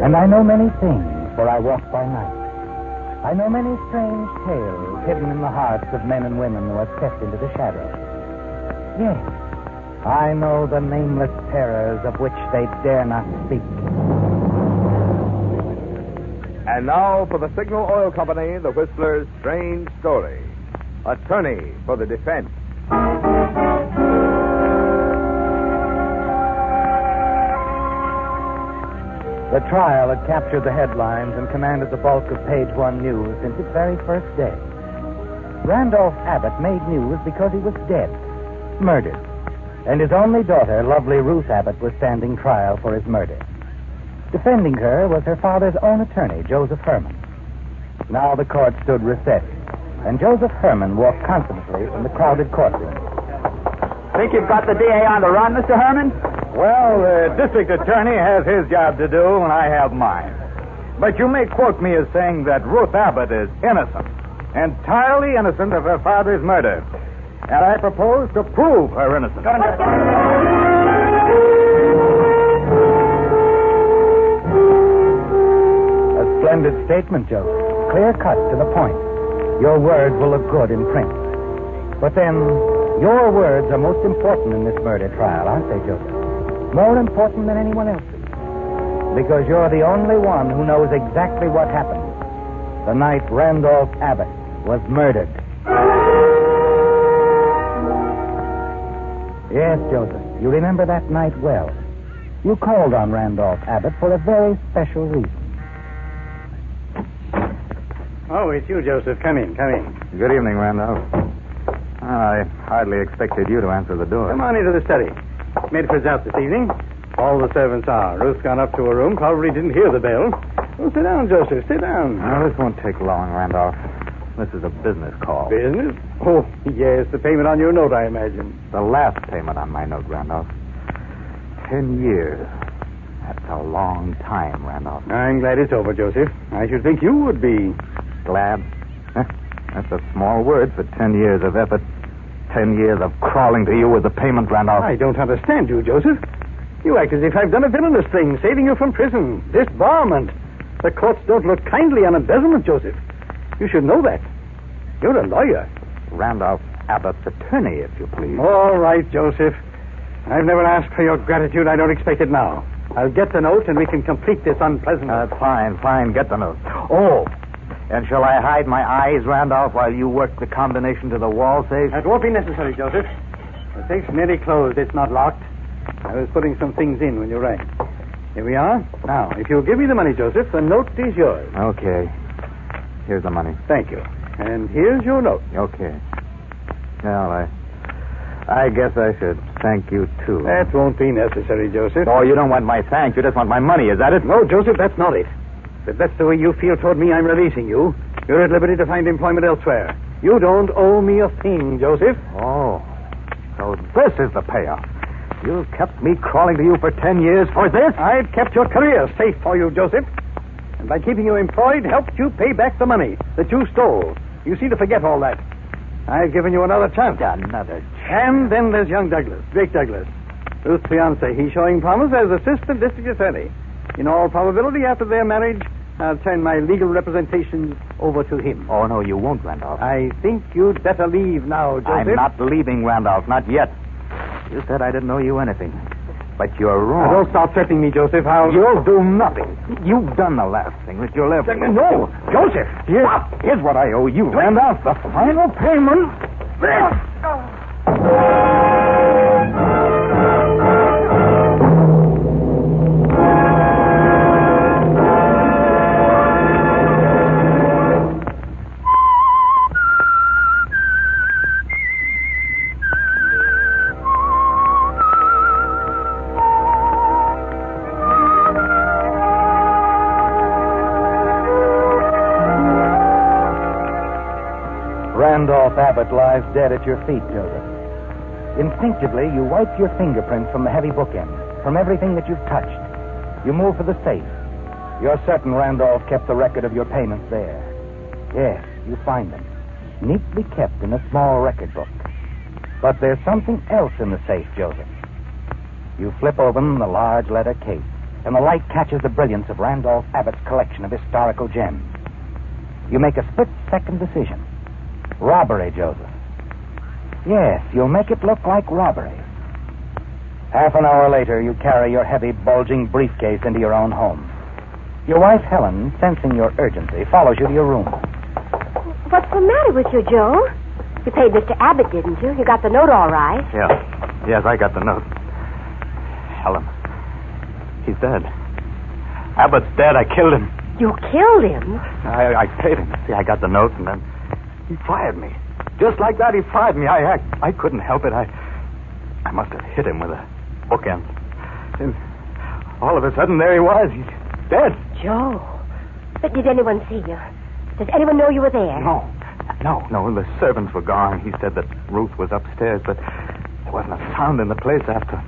And I know many things, for I walk by night. I know many strange tales hidden in the hearts of men and women who have stepped into the shadows. Yes, I know the nameless terrors of which they dare not speak. And now for the Signal Oil Company, the Whistler's strange story. Attorney for the defense. The trial had captured the headlines and commanded the bulk of page one news since its very first day. Randolph Abbott made news because he was dead, murdered, and his only daughter, lovely Ruth Abbott, was standing trial for his murder. Defending her was her father's own attorney, Joseph Herman. Now the court stood recessed, and Joseph Herman walked confidently from the crowded courtroom. Think you've got the DA on the run, Mr. Herman? Well, the district attorney has his job to do, and I have mine. But you may quote me as saying that Ruth Abbott is innocent, entirely innocent of her father's murder. And I propose to prove her innocence. A splendid statement, Joseph. Clear cut to the point. Your words will look good in print. But then, your words are most important in this murder trial, aren't they, Joseph? More important than anyone else's. Because you're the only one who knows exactly what happened the night Randolph Abbott was murdered. Yes, Joseph, you remember that night well. You called on Randolph Abbott for a very special reason. Oh, it's you, Joseph. Come in. Good evening, Randolph. I hardly expected you to answer the door. Come on into the study. Medford's out this evening. All the servants are. Ruth's gone up to her room. Probably didn't hear the bell. Well, sit down, Joseph. Sit down. Well, this won't take long, Randolph. This is a business call. Business? Oh, yes. The payment on your note, I imagine. The last payment on my note, Randolph. 10 years. That's a long time, Randolph. I'm glad it's over, Joseph. I should think you would be. Glad? That's a small word for 10 years of effort. 10 years of crawling to you with the payment, Randolph. I don't understand you, Joseph. You act as if I've done a villainous thing, saving you from prison, disbarment. The courts don't look kindly on embezzlement, Joseph. You should know that. You're a lawyer. Randolph Abbott's attorney, if you please. All right, Joseph. I've never asked for your gratitude. I don't expect it now. I'll get the note and we can complete this unpleasant... Fine. Get the note. Oh, and shall I hide my eyes, Randolph, while you work the combination to the wall safe? That won't be necessary, Joseph. The safe's nearly closed. It's not locked. I was putting some things in when you rang. Here we are. Now, if you'll give me the money, Joseph, the note is yours. Okay. Here's the money. Thank you. And here's your note. Okay. Well, I guess I should thank you, too. That won't be necessary, Joseph. Oh, you don't want my thanks. You just want my money. Is that it? No, Joseph, that's not it. If that's the way you feel toward me, I'm releasing you. You're at liberty to find employment elsewhere. You don't owe me a thing, Joseph. Oh. So this is the payoff. You've kept me crawling to you for 10 years for this? I've kept your career safe for you, Joseph. And by keeping you employed, helped you pay back the money that you stole. You seem to forget all that. I've given you another chance. Another chance. And then there's young Douglas, Drake Douglas, Ruth's fiancé. He's showing promise as assistant district attorney. In all probability, after their marriage, I'll turn my legal representation over to him. Oh, no, you won't, Randolph. I think you'd better leave now, Joseph. I'm not leaving, Randolph, not yet. You said I didn't owe you anything. But you're wrong. Now, don't start threatening me, Joseph. You'll do nothing. You've done the last thing that you'll ever do. No, Joseph. Here's what I owe you, Randolph. The final payment. Randolph Abbott lies dead at your feet, Joseph. Instinctively, you wipe your fingerprints from the heavy bookend, from everything that you've touched. You move for the safe. You're certain Randolph kept the record of your payments there. Yes, you find them, neatly kept in a small record book. But there's something else in the safe, Joseph. You flip open the large leather case, and the light catches the brilliance of Randolph Abbott's collection of historical gems. You make a split-second decision. Robbery, Joseph. Yes, you'll make it look like robbery. Half an hour later, you carry your heavy, bulging briefcase into your own home. Your wife, Helen, sensing your urgency, follows you to your room. What's the matter with you, Joe? You paid Mr. Abbott, didn't you? You got the note all right. Yeah. Yes, I got the note. Helen. He's dead. Abbott's dead. I killed him. You killed him? I paid him. See, I got the note, and then he fired me. Just like that, he fired me. I couldn't help it. I must have hit him with a bookend. And all of a sudden, there he was. He's dead. Joe. But did anyone see you? Does anyone know you were there? No. The servants were gone. He said that Ruth was upstairs, but there wasn't a sound in the place after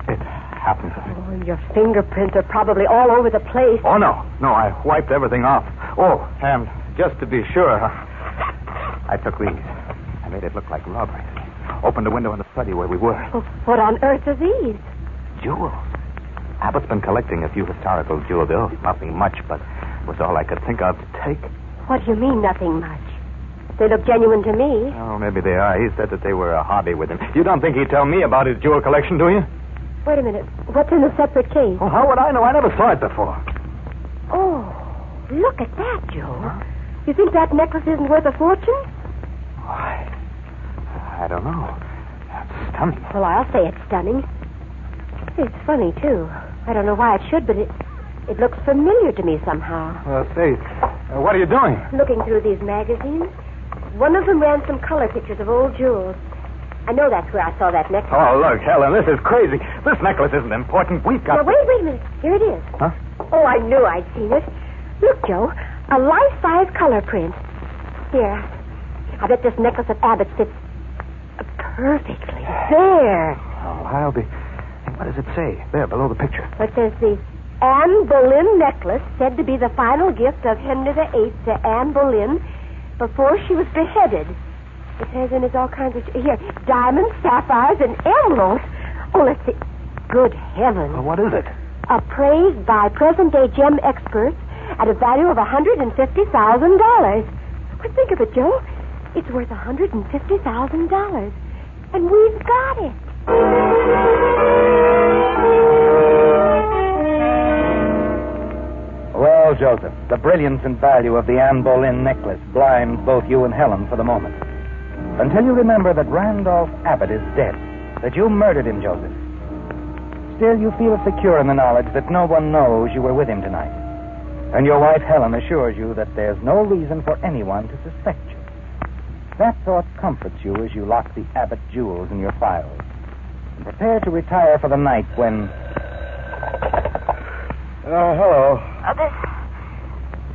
it happened. Oh, and your fingerprints are probably all over the place. Oh, no. I wiped everything off. Oh, and just to be sure, I took these. I made it look like robbery. Opened the window in the study where we were. Well, what on earth are these? Jewels. Abbott's been collecting a few historical jewel bills. Nothing much, but it was all I could think of to take. What do you mean, nothing much? They look genuine to me. Oh, maybe they are. He said that they were a hobby with him. You don't think he'd tell me about his jewel collection, do you? Wait a minute. What's in the separate case? Well, how would I know? I never saw it before. Oh, look at that, Joe. You think that necklace isn't worth a fortune? Why, I don't know. That's stunning. Well, I'll say it's stunning. It's funny, too. I don't know why it should, but it looks familiar to me somehow. Well, say, what are you doing? Looking through these magazines. One of them ran some color pictures of old jewels. I know that's where I saw that necklace. Oh, look, Helen, this is crazy. This necklace isn't important. We've got... Now, wait a minute. Here it is. Huh? Oh, I knew I'd seen it. Look, Joe, a life-size color print. Here. I bet this necklace of Abbott's fits perfectly. There. Oh, I'll be... What does it say? There, below the picture. It says the Anne Boleyn necklace, said to be the final gift of Henry VIII to Anne Boleyn before she was beheaded. It has in it all kinds of... Here, diamonds, sapphires, and emeralds. Oh, let's see. Good heavens. Well, what is it? Appraised by present-day gem experts at a value of $150,000. But think of it, Joe. It's worth $150,000. And we've got it. Well, Joseph, the brilliance and value of the Anne Boleyn necklace blinds both you and Helen for the moment. Until you remember that Randolph Abbott is dead, that you murdered him, Joseph. Still, you feel secure in the knowledge that no one knows you were with him tonight. And your wife, Helen, assures you that there's no reason for anyone to suspect you. That thought comforts you as you lock the Abbott jewels in your files and prepare to retire for the night when... Hello.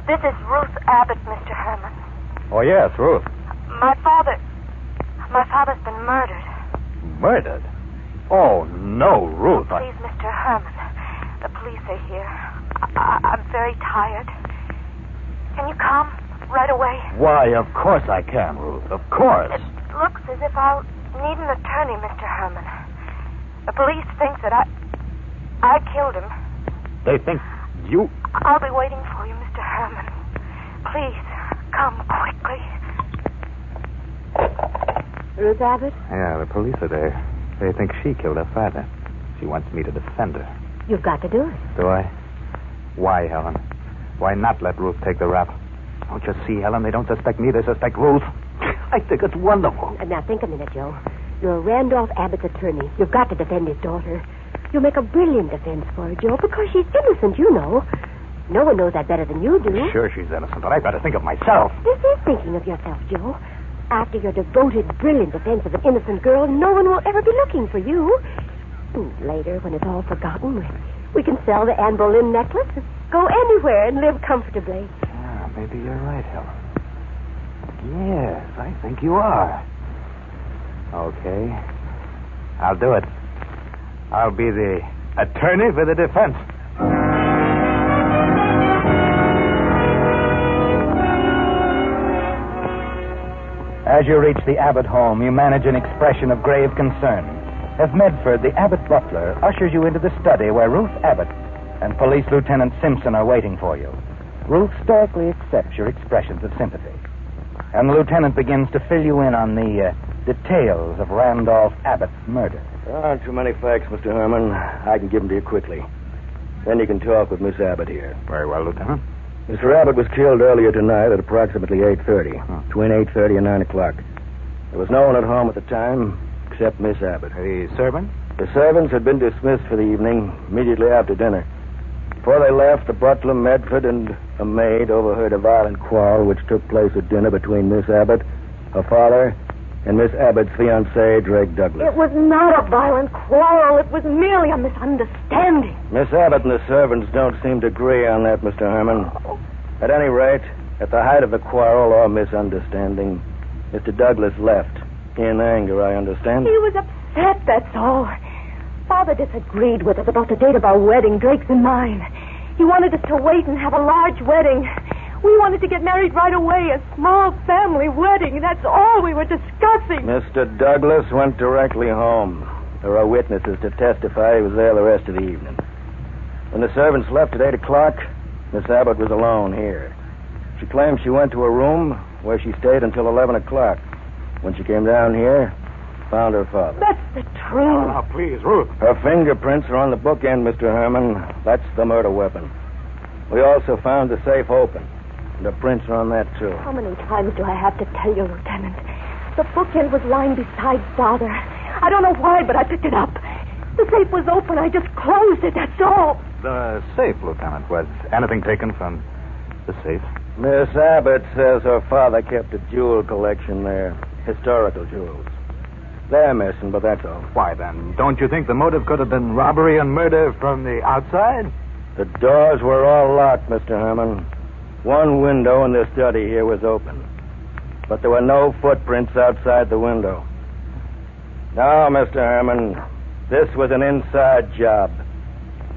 This is Ruth Abbott, Mr. Herman. Oh, yes, Ruth. My father's been murdered. Murdered? Oh, no, Ruth. Please, Mr. Herman, the police are here. I'm very tired. Can you come right away? Why, of course I can, Ruth. Of course. It looks as if I'll need an attorney, Mr. Herman. The police think that I killed him. They think you... I'll be waiting for you, Mr. Herman. Please, come quickly. Ruth Abbott? Yeah, the police are there. They think she killed her father. She wants me to defend her. You've got to do it. Do I? Why, Helen? Why not let Ruth take the rap? Don't you see, Helen? They don't suspect me. They suspect Ruth. I think it's wonderful. Now, think a minute, Joe. You're Randolph Abbott's attorney. You've got to defend his daughter. You'll make a brilliant defense for her, Joe, because she's innocent, you know. No one knows that better than you do. Sure she's innocent, but I've got to think of myself. This is thinking of yourself, Joe. After your devoted, brilliant defense of an innocent girl, no one will ever be looking for you. And later, when it's all forgotten, we can sell the Anne Boleyn necklace, go anywhere, and live comfortably. Yeah, maybe you're right, Helen. Yes, I think you are. Okay. I'll do it. I'll be the attorney for the defense. As you reach the Abbott home, you manage an expression of grave concern as Medford, the Abbott butler, ushers you into the study where Ruth Abbott and Police Lieutenant Simpson are waiting for you. Ruth stoically accepts your expressions of sympathy. And the lieutenant begins to fill you in on the details of Randolph Abbott's murder. There aren't too many facts, Mr. Herman. I can give them to you quickly. Then you can talk with Miss Abbott here. Very well, Lieutenant. Mr. Abbott was killed earlier tonight at approximately 8:30. Between 8:30 and 9 o'clock. There was no one at home at the time except Miss Abbott. A servant? The servants had been dismissed for the evening immediately after dinner. Before they left, the butler, Medford, and a maid overheard a violent quarrel which took place at dinner between Miss Abbott, her father, and Miss Abbott's fiancé, Drake Douglas. It was not a violent quarrel. It was merely a misunderstanding. Miss Abbott and the servants don't seem to agree on that, Mr. Herman. At any rate, at the height of the quarrel or misunderstanding, Mr. Douglas left. In anger, I understand. He was upset, that's all. Father disagreed with us about the date of our wedding, Drake's and mine. He wanted us to wait and have a large wedding. We wanted to get married right away, a small family wedding. That's all we were discussing. Mr. Douglas went directly home. There are witnesses to testify he was there the rest of the evening. When the servants left at 8 o'clock, Miss Abbott was alone here. She claimed she went to her room, where she stayed until 11 o'clock. When she came down here, found her father. That's the truth. Now, please, Ruth. Her fingerprints are on the bookend, Mr. Herman. That's the murder weapon. We also found the safe open. The prints are on that, too. How many times do I have to tell you, Lieutenant? The bookend was lying beside Father. I don't know why, but I picked it up. The safe was open. I just closed it, that's all. The safe, Lieutenant. Was anything taken from the safe? Miss Abbott says her father kept a jewel collection there. Historical jewels. They're missing, but that's all. Why, then, don't you think the motive could have been robbery and murder from the outside? The doors were all locked, Mr. Herman. One window in the study here was open. But there were no footprints outside the window. Now, Mr. Herman, this was an inside job.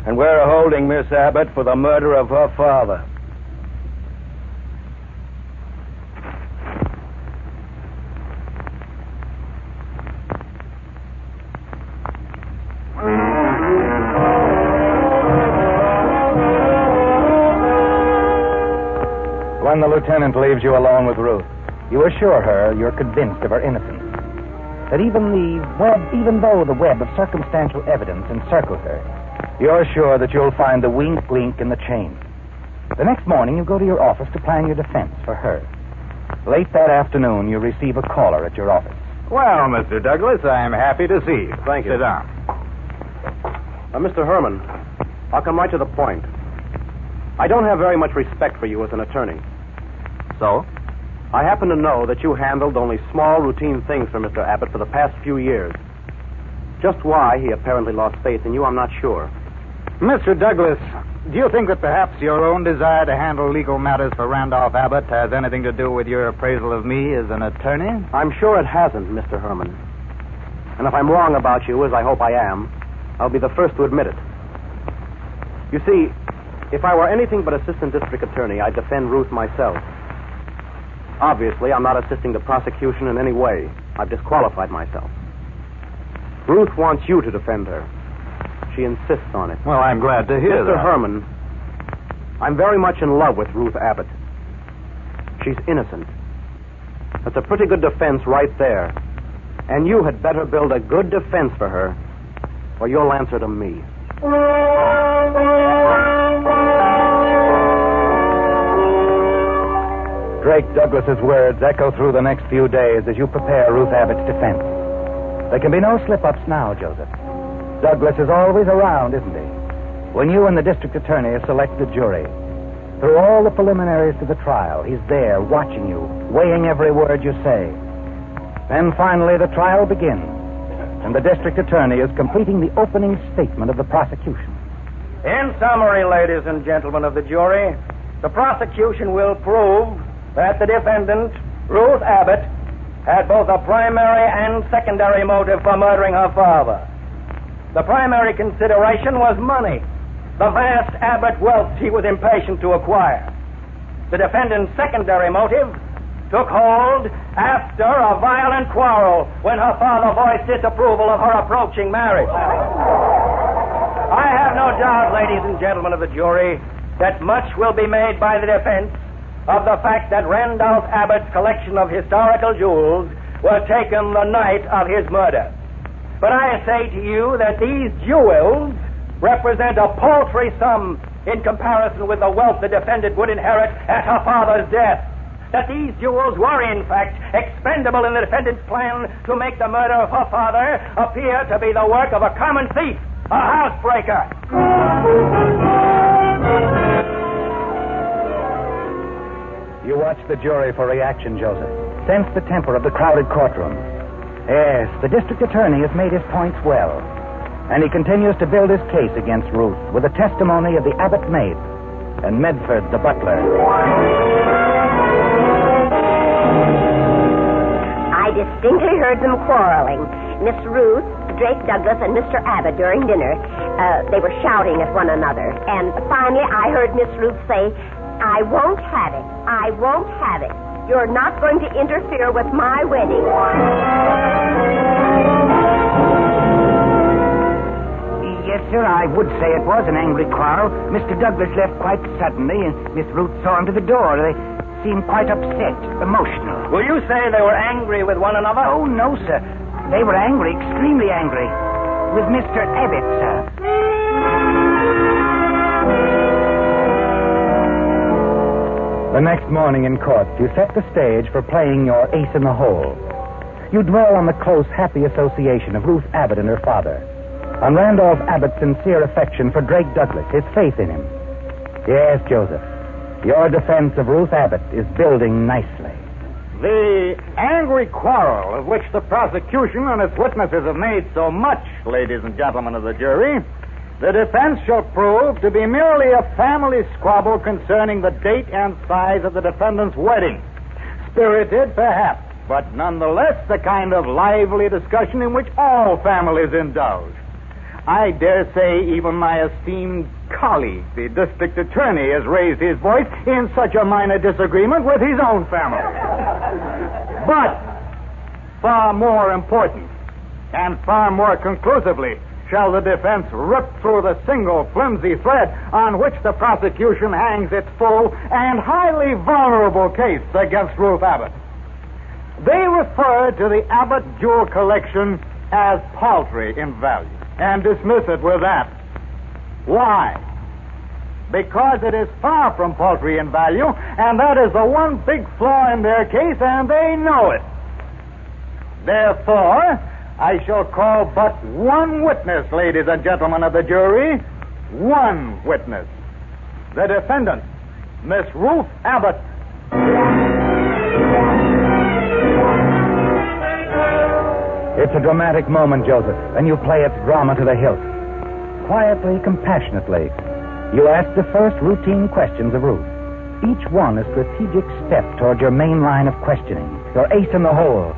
And we're holding Miss Abbott for the murder of her father. When the lieutenant leaves you alone with Ruth, you assure her you're convinced of her innocence. That even though the web of circumstantial evidence encircles her, you're sure that you'll find the weak link in the chain. The next morning, you go to your office to plan your defense for her. Late that afternoon, you receive a caller at your office. Well, Mr. Douglas, I'm happy to see you. Thank you. Sit down. Mr. Herman, I'll come right to the point. I don't have very much respect for you as an attorney. So? I happen to know that you handled only small, routine things for Mr. Abbott for the past few years. Just why he apparently lost faith in you, I'm not sure. Mr. Douglas, do you think that perhaps your own desire to handle legal matters for Randolph Abbott has anything to do with your appraisal of me as an attorney? I'm sure it hasn't, Mr. Herman. And if I'm wrong about you, as I hope I am, I'll be the first to admit it. You see, if I were anything but assistant district attorney, I'd defend Ruth myself. Obviously, I'm not assisting the prosecution in any way. I've disqualified myself. Ruth wants you to defend her. She insists on it. Well, I'm glad to hear that. Mr. Herman, I'm very much in love with Ruth Abbott. She's innocent. That's a pretty good defense right there. And you had better build a good defense for her, or you'll answer to me. Drake Douglas's words echo through the next few days as you prepare Ruth Abbott's defense. There can be no slip-ups now, Joseph. Douglas is always around, isn't he? When you and the district attorney select the jury, through all the preliminaries to the trial, he's there watching you, weighing every word you say. Then finally the trial begins, and the district attorney is completing the opening statement of the prosecution. In summary, ladies and gentlemen of the jury, the prosecution will prove that the defendant, Ruth Abbott, had both a primary and secondary motive for murdering her father. The primary consideration was money, the vast Abbott wealth he was impatient to acquire. The defendant's secondary motive took hold after a violent quarrel when her father voiced disapproval of her approaching marriage. I have no doubt, ladies ladies and gentlemen of the jury, that much will be made by the defense of the fact that Randolph Abbott's collection of historical jewels were taken the night of his murder. But I say to you that these jewels represent a paltry sum in comparison with the wealth the defendant would inherit at her father's death. That these jewels were, in fact, expendable in the defendant's plan to make the murder of her father appear to be the work of a common thief, a housebreaker. You watched the jury for reaction, Joseph. Sense the temper of the crowded courtroom. Yes, the district attorney has made his points well. And he continues to build his case against Ruth with the testimony of the Abbott maid and Medford, the butler. I distinctly heard them quarreling. Miss Ruth, Drake Douglas, and Mr. Abbott during dinner. They were shouting at one another. And finally, I heard Miss Ruth say, "I won't have it. I won't have it. You're not going to interfere with my wedding." Yes, sir, I would say it was an angry quarrel. Mr. Douglas left quite suddenly, and Miss Ruth saw him to the door. They seemed quite upset, emotional. Will you say they were angry with one another? Oh, no, sir. They were angry, extremely angry. With Mr. Abbott, sir. The next morning in court, you set the stage for playing your ace in the hole. You dwell on the close, happy association of Ruth Abbott and her father, on Randolph Abbott's sincere affection for Drake Douglas, his faith in him. Yes, Joseph, your defense of Ruth Abbott is building nicely. The angry quarrel of which the prosecution and its witnesses have made so much, ladies and gentlemen of the jury, the defense shall prove to be merely a family squabble concerning the date and size of the defendant's wedding. Spirited, perhaps, but nonetheless the kind of lively discussion in which all families indulge. I dare say even my esteemed colleague, the district attorney, has raised his voice in such a minor disagreement with his own family. But far more important and far more conclusively shall the defense rip through the single flimsy thread on which the prosecution hangs its full and highly vulnerable case against Ruth Abbott. They refer to the Abbott jewel collection as paltry in value and dismiss it with that. Why? Because it is far from paltry in value, and that is the one big flaw in their case, and they know it. Therefore, I shall call but one witness, ladies and gentlemen of the jury. One witness. The defendant, Miss Ruth Abbott. It's a dramatic moment, Joseph, and you play its drama to the hilt. Quietly, compassionately, you ask the first routine questions of Ruth. Each one a strategic step toward your main line of questioning, your ace in the hole.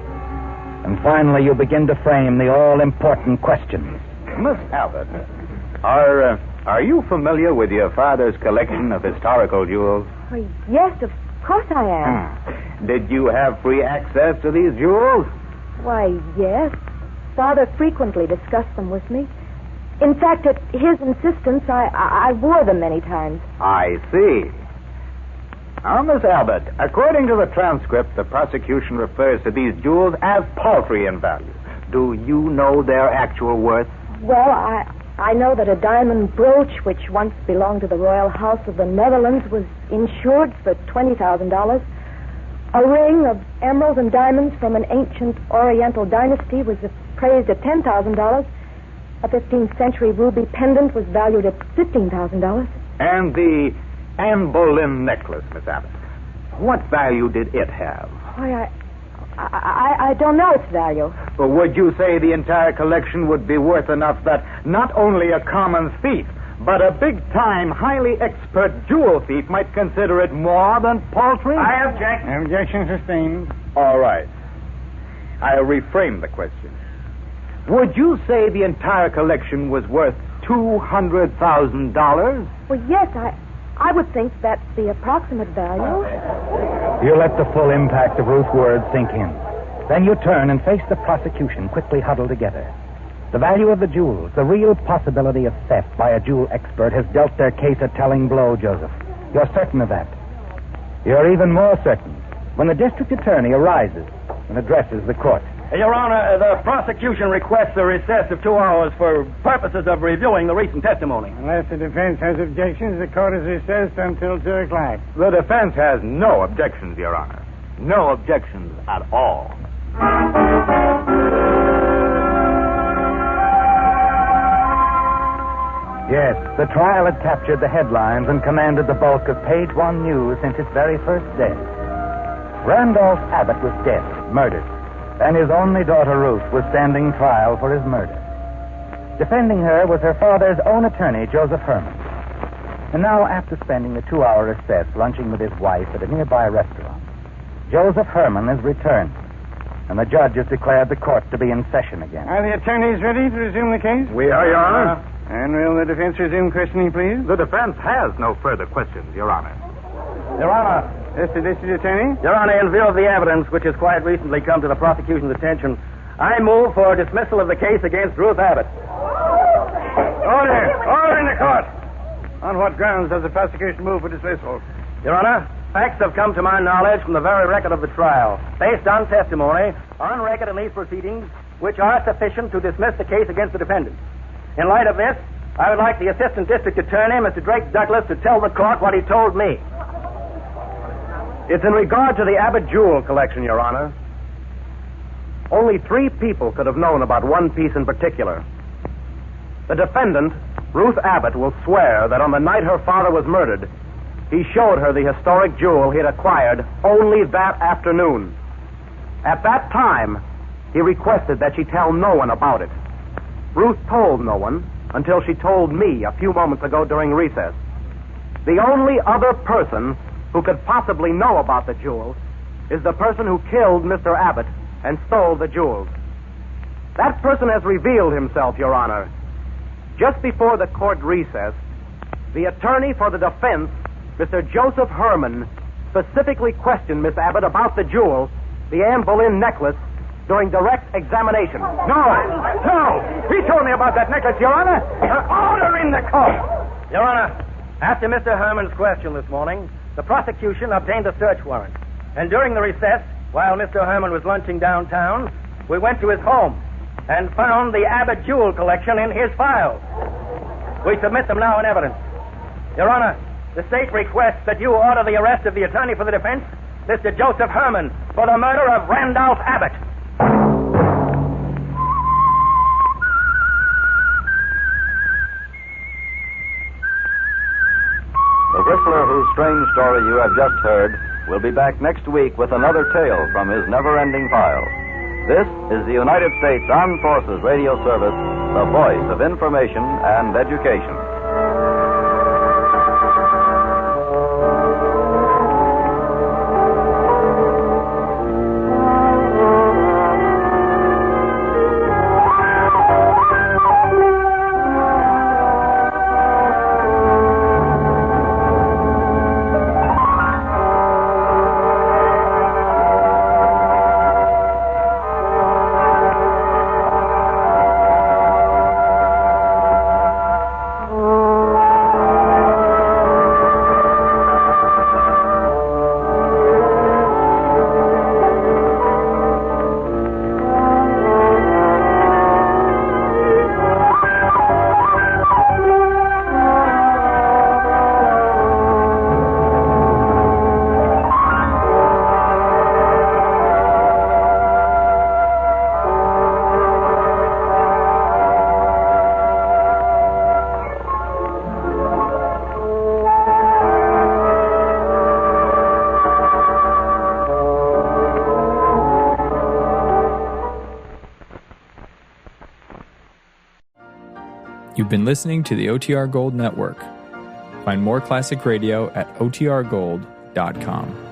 And finally, you begin to frame the all-important questions. Miss Abbott, are you familiar with your father's collection of historical jewels? Oh, yes, of course I am. Did you have free access to these jewels? Why, yes. Father frequently discussed them with me. In fact, at his insistence, I wore them many times. I see. Now, Miss Abbott, according to the transcript, the prosecution refers to these jewels as paltry in value. Do you know their actual worth? Well, I know that a diamond brooch, which once belonged to the Royal House of the Netherlands, was insured for $20,000. A ring of emeralds and diamonds from an ancient Oriental dynasty was appraised at $10,000. A 15th century ruby pendant was valued at $15,000. And the Anne Boleyn necklace, Miss Abbott, what value did it have? Why, I don't know its value. Well, would you say the entire collection would be worth enough that not only a common thief, but a big-time, highly expert jewel thief might consider it more than paltry? I object. Objection sustained. All right. I'll reframe the question. Would you say the entire collection was worth $200,000? Well, yes, I would think that's the approximate value. You let the full impact of Ruth's words sink in. Then you turn and face the prosecution, quickly huddled together. The value of the jewels, the real possibility of theft by a jewel expert has dealt their case a telling blow, Joseph. You're certain of that. You're even more certain when the district attorney arises and addresses the court. Your Honor, the prosecution requests a recess of 2 hours for purposes of reviewing the recent testimony. Unless the defense has objections, the court is recessed until 2 o'clock. The defense has no objections, Your Honor. No objections at all. Yes, the trial had captured the headlines and commanded the bulk of page one news since its very first day. Randolph Abbott was dead, murdered, and his only daughter Ruth was standing trial for his murder. Defending her was her father's own attorney, Joseph Herman. And now, after spending the 2-hour recess lunching with his wife at a nearby restaurant, Joseph Herman has returned, and the judge has declared the court to be in session again. Are the attorneys ready to resume the case? We are, Your Honor. And will the defense resume questioning, please? The defense has no further questions, Your Honor. Your Honor. Yes, the district attorney? Your Honor, in view of the evidence which has quite recently come to the prosecution's attention, I move for dismissal of the case against Ruth Abbott. Order! Order in the court! On what grounds does the prosecution move for dismissal? Your Honor, facts have come to my knowledge from the very record of the trial, based on testimony, on record in these proceedings, which are sufficient to dismiss the case against the defendant. In light of this, I would like the Assistant District Attorney, Mr. Drake Douglas, to tell the court what he told me. It's in regard to the Abbott jewel collection, Your Honor. Only 3 people could have known about one piece in particular. The defendant, Ruth Abbott, will swear that on the night her father was murdered, he showed her the historic jewel he had acquired only that afternoon. At that time, he requested that she tell no one about it. Ruth told no one until she told me a few moments ago during recess. The only other person who could possibly know about the jewels is the person who killed Mr. Abbott and stole the jewels. That person has revealed himself, Your Honor. Just before the court recessed, the attorney for the defense, Mr. Joseph Herman, specifically questioned Miss Abbott about the jewel, the Anne Boleyn necklace, during direct examination. No! He told me about that necklace, Your Honor. Order in the court! Your Honor, after Mr. Herman's question this morning, the prosecution obtained a search warrant. And during the recess, while Mr. Herman was lunching downtown, we went to his home and found the Abbott jewel collection in his files. We submit them now in evidence. Your Honor, the state requests that you order the arrest of the attorney for the defense, Mr. Joseph Herman, for the murder of Randolph Abbott. The Whistler whose strange story you have just heard will be back next week with another tale from his never-ending file. This is the United States Armed Forces Radio Service, the voice of information and education. You've been listening to the OTR Gold Network. Find more classic radio at otrgold.com.